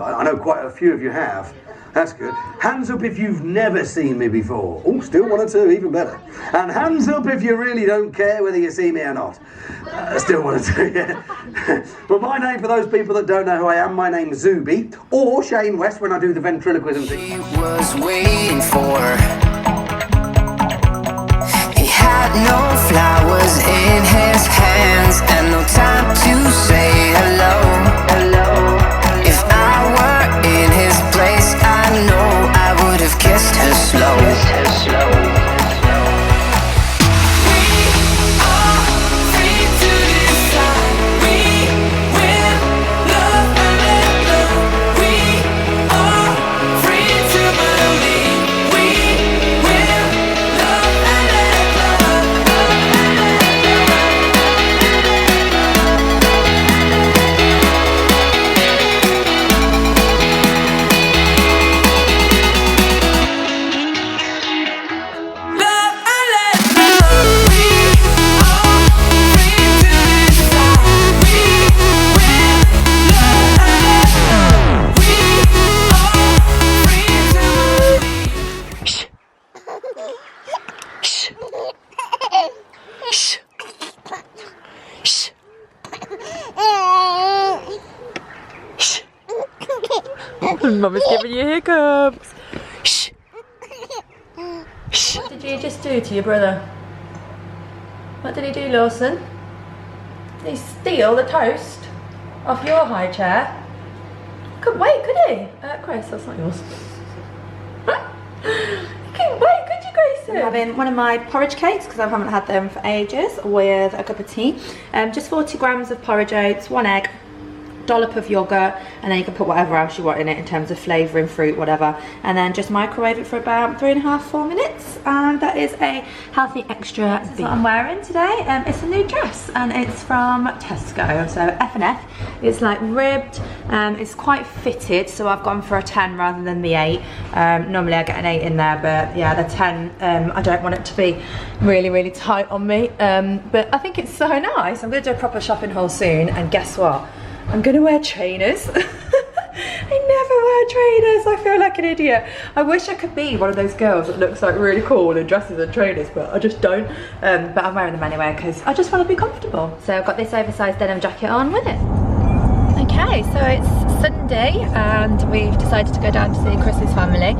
I know quite a few of you have. That's good. Hands up if you've never seen me before. Oh, still one or two, even better. And hands up if you really don't care whether you see me or not. Still one or two, yeah. But my name, for those people that don't know who I am, my name's Zuby, or Shane West when I do the ventriloquism thing. He was waiting for. He had no flowers in his hands and no time to say hello. If I were in his place, I know I would have kissed her slow. Mama's giving you hiccups. Shh. Shh. What did you just do to your brother? What did he do, Lawson? Did he steal the toast off your high chair? Couldn't wait, could he? Grace, that's not yours. You couldn't wait, could you, Grace? I'm having one of my porridge cakes because I haven't had them for ages with a cup of tea. Just 40 grams of porridge oats, 1 egg, dollop of yogurt, and then you can put whatever else you want in it in terms of flavouring, fruit, whatever, and then just microwave it for about 3.5–4 minutes, and that is a healthy extra. This is what I'm wearing today. It's a new dress, and it's from Tesco, so F&F. It's like ribbed, it's quite fitted, so I've gone for a 10 rather than the 8. Normally I get an 8 in there, but yeah, the 10, I don't want it to be really tight on me, but I think it's so nice. I'm going to do a proper shopping haul soon, and guess what? I'm going to wear trainers. I never wear trainers. I feel like an idiot. I wish I could be one of those girls that looks like really cool in dresses and trainers, but I just don't. But I'm wearing them anyway because I just want to be comfortable. So I've got this oversized denim jacket on with it. Okay, so it's Sunday and we've decided to go down to see Chris's family,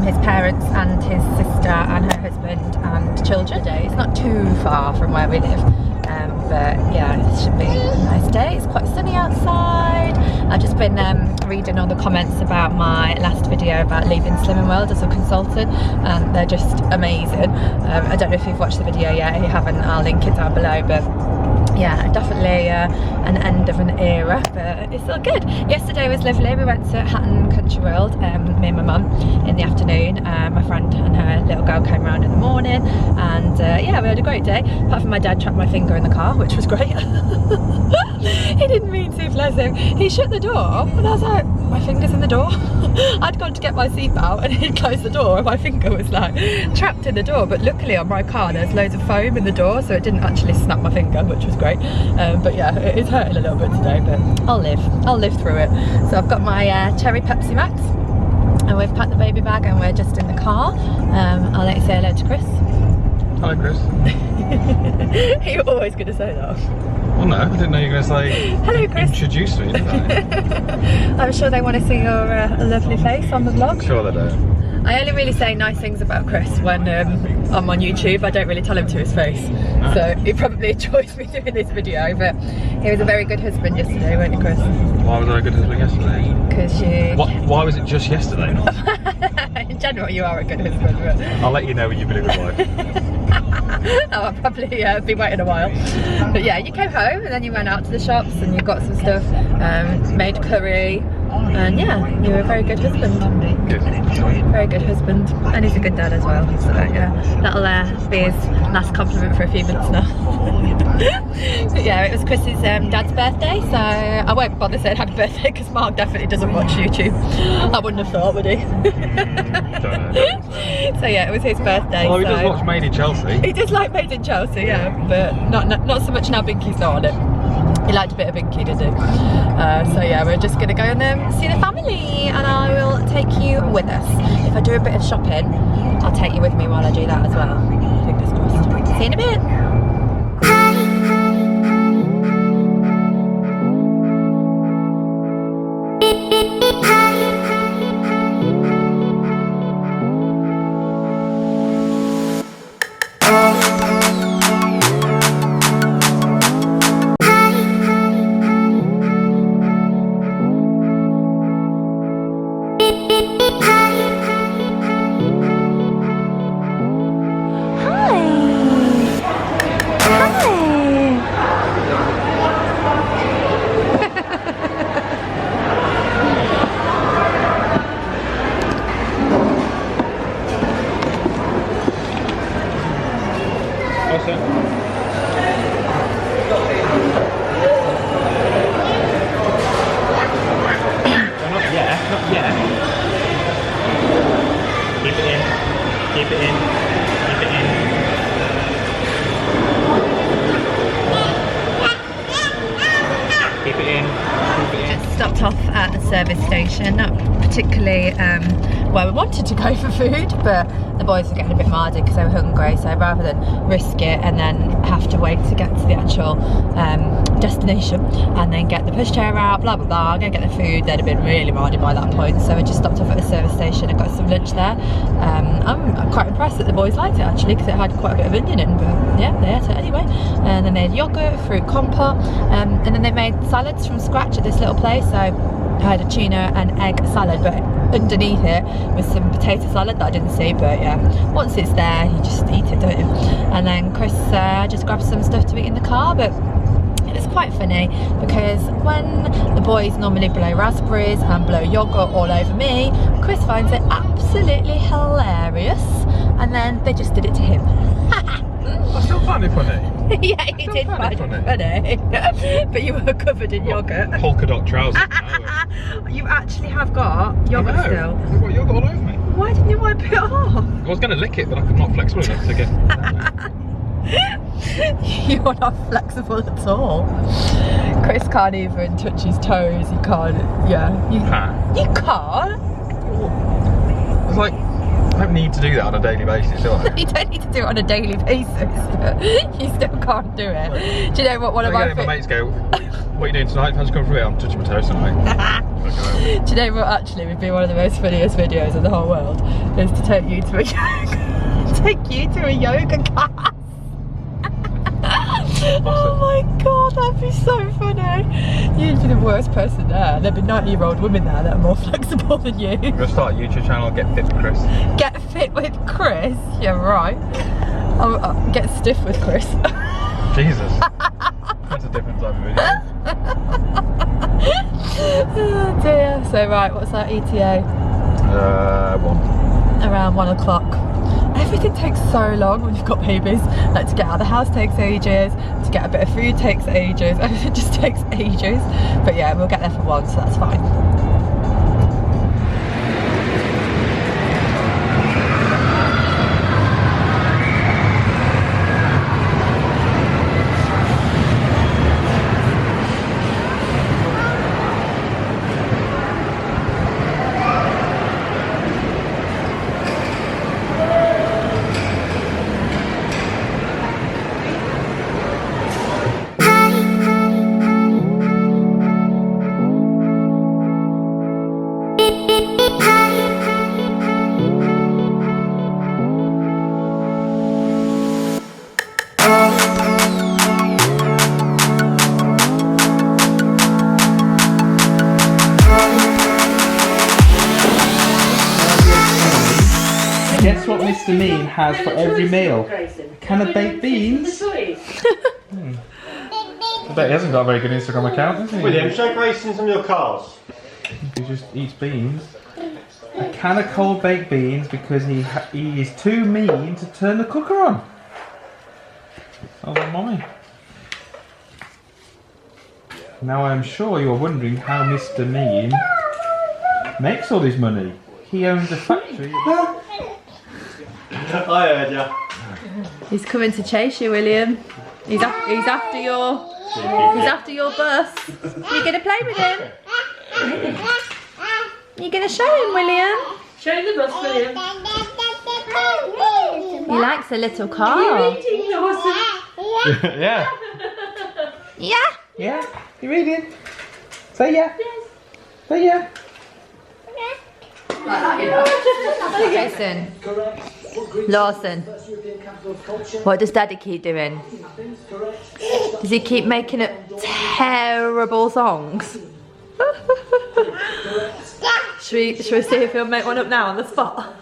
his parents and his sister and her husband and children. It's not too far from where we live. But yeah, it should be a nice day. It's quite sunny outside. I've just been reading all the comments about my last video about leaving Slimming World as a consultant, and they're just amazing. I don't know if you've watched the video yet. If you haven't, I'll link it down below. But yeah, definitely an end of an era, but it's all good. Yesterday was lovely. We went to Hatton Country World, me and my mum, in the afternoon. My friend and her little girl came around in the morning, and yeah, we had a great day. Apart from my dad trapped my finger in the car, which was great. He didn't mean to, bless him. He shut the door, and I was like, my finger's in the door. I'd gone to get my seatbelt, and he'd closed the door, and my finger was like trapped in the door. But luckily on my car, there's loads of foam in the door, so it didn't actually snap my finger, which was great. But yeah, it is hurting a little bit today, but I'll live through it. So I've got my cherry Pepsi Max, and we've packed the baby bag, and we're just in the car. I'll let you say hello to Chris. Hello, Chris. Are you always going to say that? Well, no, I didn't know you were going to say hello, Chris. Introduce me, didn't I? I'm sure they want to see your lovely face on the vlog. Sure they do. I only really say nice things about Chris when I'm on YouTube. I don't really tell him to his face. So he probably enjoys me doing this video, but he was a very good husband yesterday, weren't you, Chris? Why was I a good husband yesterday? Because you... Why was it just yesterday? In general, you are a good husband. But... I'll let you know when you've been in the life. I'll probably be waiting a while. But yeah, you came home and then you went out to the shops and you got some stuff, made curry, and yeah, you were a very good husband. Good. Very good husband, and he's a good dad as well. So yeah, that'll be his last compliment for a few minutes now. But yeah, it was Chris's dad's birthday, so I won't bother saying happy birthday because Mark definitely doesn't watch YouTube. I wouldn't have thought, would he? Don't know. So yeah, it was his birthday. Oh, he does watch Made in Chelsea. He does like Made in Chelsea, yeah, but not so much now Binky's not on it. He liked a bit of Binky, did he? So yeah, we're just going to go and see the family, and I will take you with us. If I do a bit of shopping, I'll take you with me while I do that as well. Fingers crossed. See you in a bit. Keep it in. Keep it in. Keep it in. Just stopped off at the service station, not particularly where we wanted to go for food, but the boys were getting a bit mardy because they were hungry, so rather than risk it and then have to wait to get to the actual destination and then get the pushchair out, blah blah blah, go get the food, they'd have been really mardy by that point. So we just stopped off at a service station and got some lunch there. I'm quite impressed that the boys liked it actually, because it had quite a bit of onion in, but yeah, they ate it anyway. And then they had yogurt, fruit compote, and then they made salads from scratch at this little place. So I had a tuna and egg salad, but underneath it was some potato salad that I didn't see, but yeah, once it's there you just eat it, don't you? And then Chris just grabbed some stuff to eat in the car, but it was quite funny because when the boys normally blow raspberries and blow yogurt all over me, Chris finds it absolutely hilarious, and then they just did it to him. I still find it funny. Yeah, you did find it funny. But you were covered in yogurt. Polka dot trousers. You actually have got yogurt still. I've got yogurt all over me. Why didn't you wipe it off? I was going to lick it, but I'm not flexible enough to get. You're not flexible at all. Chris can't even touch his toes. He can't. Yeah. You can't. It's like, I don't need to do that on a daily basis, do I? You don't need to do it on a daily basis. You still can't do it. Do you know what one of my mates go, what are you doing tonight? How's it coming through? I'm touching my toes tonight. Do you know what actually would be one of the most funniest videos in the whole world? Is to take you to a yoga class. Oh my god, that'd be so funny. You'd be the worst person there. There'd be 90-year-old women there that are more flexible than you. I'm going to start a YouTube channel, Get Fit with Chris. Get Fit with Chris? Yeah, right. I'll get stiff with Chris. Jesus. That's a different type of video. Oh dear. So right, what's our ETA? 1. Around 1 o'clock. Everything takes so long when you've got babies. Like to get out of the house takes ages, to get a bit of food takes ages, everything just takes ages. But yeah, we'll get there for 1, so that's fine. Guess what Mr. Mean has for every meal? A can of baked beans. I bet he hasn't got a very good Instagram account, has he? William, show Grayson some of your cars. He just eats beans. A can of cold baked beans because he is too mean to turn the cooker on. Oh, mommy. Now I'm sure you're wondering how Mr. Mean makes all his money. He owns a factory. I heard ya. He's coming to chase you, William. He's after your bus. You're gonna play with him? You're gonna show him, William? Show the bus, William. He likes a little car. Eating, Lawson. Yeah. Yeah. Yeah? You reading? Say yeah. Yes. Say yeah. Jason. Lawson. What does Daddy keep doing? Does he keep making up terrible songs? Should we see if he'll make one up now on the spot?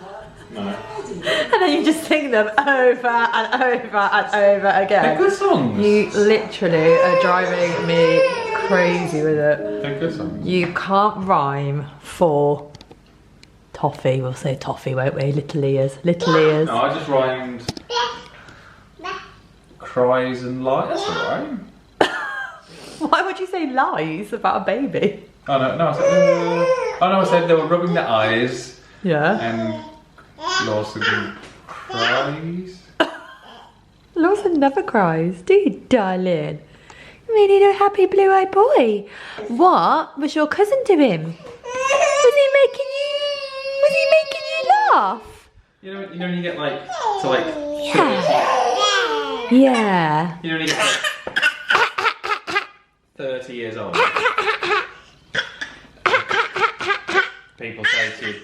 No. And then you just sing them over and over and over again. They're good songs. You literally are driving me crazy with it. They're good songs. You can't rhyme for toffee. We'll say toffee, won't we? Little ears. Little ears. No, I just rhymed cries and lies. That's alright. Why would you say lies about a baby? Oh no, I said they were rubbing their eyes. Yeah. And Lawson cries. Lawson never cries, do you, darling? Really no happy blue-eyed boy. What was your cousin doing? Was he making you laugh? You know when you get like to like Yeah. you know when you get like 30 years old. People say to you,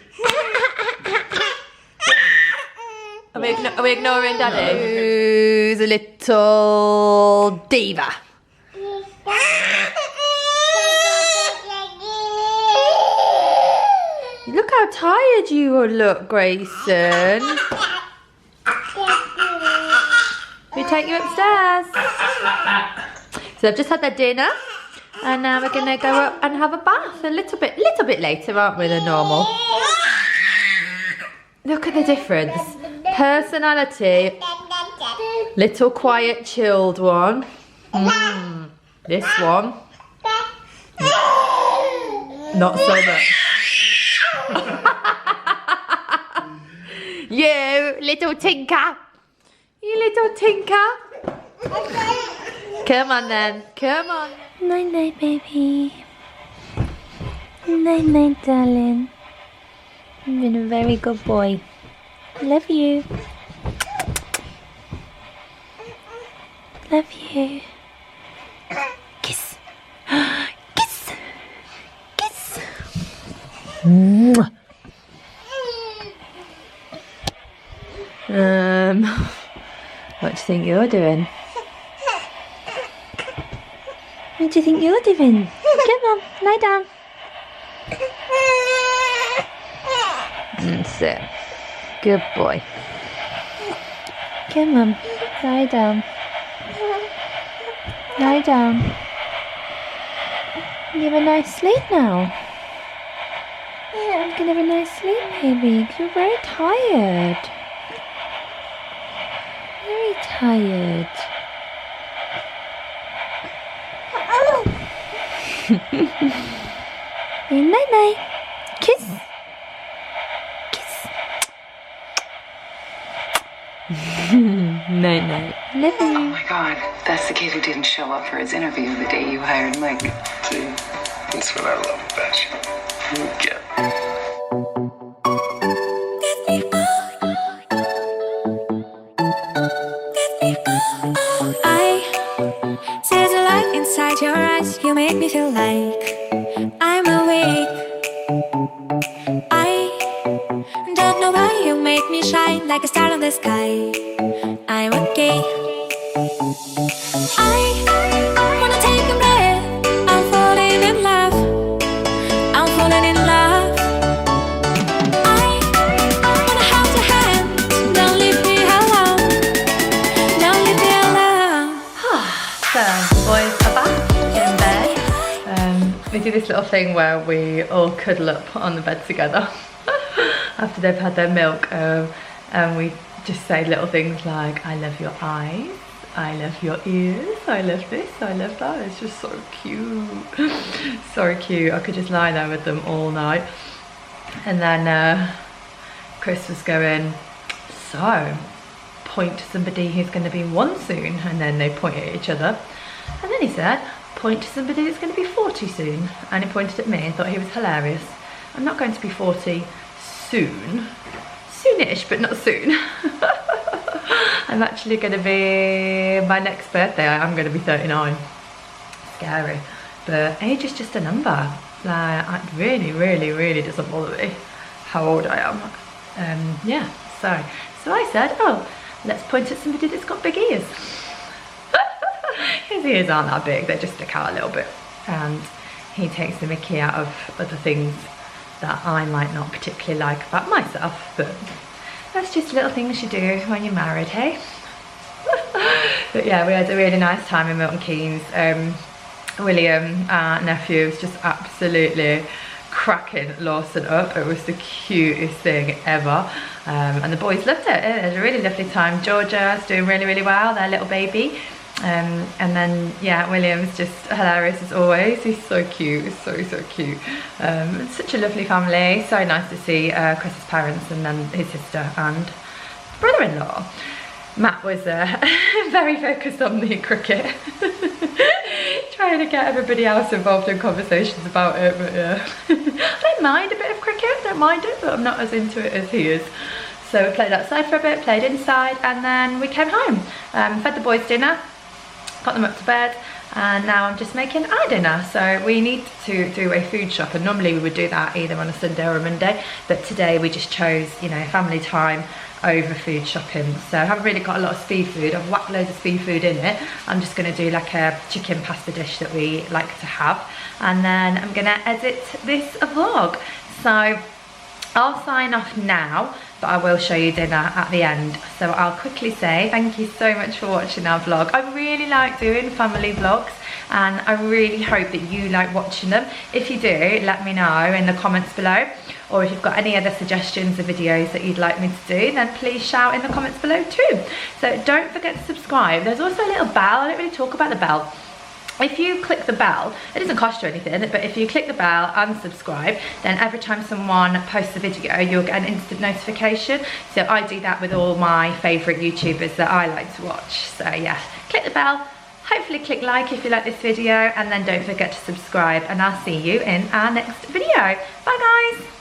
Are we ignoring Daddy? Who's a little diva? Look how tired you look, Grayson. We take you upstairs. So I've just had their dinner, and now we're gonna go up and have a bath a little bit later, aren't we, than normal? Look at the difference. Personality. Little quiet, chilled one. This one. Not so much. You little tinker. You little tinker. Come on then. Come on. Night night, baby. Night night, darling. You've been a very good boy. Love you. Love you. Kiss. Kiss. Kiss. Mwah. What do you think you're doing? What do you think you're doing? Come on, lie down. That's it. Good boy. Come on, lie down. Lie down. You have a nice sleep now. You can have a nice sleep, baby, 'cause you're very tired. Very tired. Night night. Kiss. Kiss. Night night. Love you. Oh my God, that's the kid who didn't show up for his interview the day you hired Mike. See, that's what I love about you. You get it. There's a light inside your eyes. You make me feel like I'm awake. I don't know why you make me shine like a star in the sky. I'm okay. I wanna take a breath. I'm falling in love. I'm falling in love. I wanna hold your hand. Don't leave me alone. Don't leave me alone. So, boys are back in bed. We do this little thing where we all cuddle up on the bed together after they've had their milk, and we just say little things like, I love your eyes, I love your ears, I love this, I love that. It's just so cute. So cute. I could just lie there with them all night. And then Chris was going, so point to somebody who's going to be 1 soon, and then they pointed at each other, and then he said, point to somebody that's going to be 40 soon, and he pointed at me and thought he was hilarious. I'm not going to be 40 soon, soonish, but not soon. I'm actually going to be, my next birthday, I'm going to be 39. Scary, but age is just a number. Like, it really doesn't bother me how old I am. Yeah, so I said, oh, let's point at somebody that's got big ears. His ears aren't that big, they just stick out a little bit. And he takes the mickey out of other things that I might not particularly like about myself, but that's just little things you do when you're married, hey? But yeah, we had a really nice time in Milton Keynes. William, our nephew, was just absolutely cracking Lawson up. It was the cutest thing ever. And the boys loved it. It was a really lovely time. Georgia's doing really well, their little baby. And then, yeah, William's just hilarious as always. He's so cute, he's so cute. It's such a lovely family. So nice to see Chris's parents and then his sister and brother-in-law. Matt was very focused on the cricket. Trying to get everybody else involved in conversations about it, but yeah. I don't mind a bit of cricket, don't mind it, but I'm not as into it as he is. So we played outside for a bit, played inside, and then we came home. Fed the boys dinner, got them up to bed, and now I'm just making our dinner. So we need to do a food shop, and normally we would do that either on a Sunday or a Monday, but today we just chose, you know, family time over food shopping. So I haven't really got a lot of speed food. I've whacked loads of speed food in it. I'm just going to do like a chicken pasta dish that we like to have, and then I'm going to edit this vlog. So I'll sign off now, but I will show you dinner at the end. So I'll quickly say thank you so much for watching our vlog. I really like doing family vlogs, and I really hope that you like watching them. If you do, let me know in the comments below, or if you've got any other suggestions of videos that you'd like me to do, then please shout in the comments below too. So don't forget to subscribe. There's also a little bell. I don't really talk about the bell. If you click the bell, it doesn't cost you anything, but if you click the bell and subscribe, then every time someone posts a video, you'll get an instant notification. So I do that with all my favourite YouTubers that I like to watch. So yeah, click the bell, hopefully click like if you like this video, and then don't forget to subscribe, and I'll see you in our next video. Bye guys.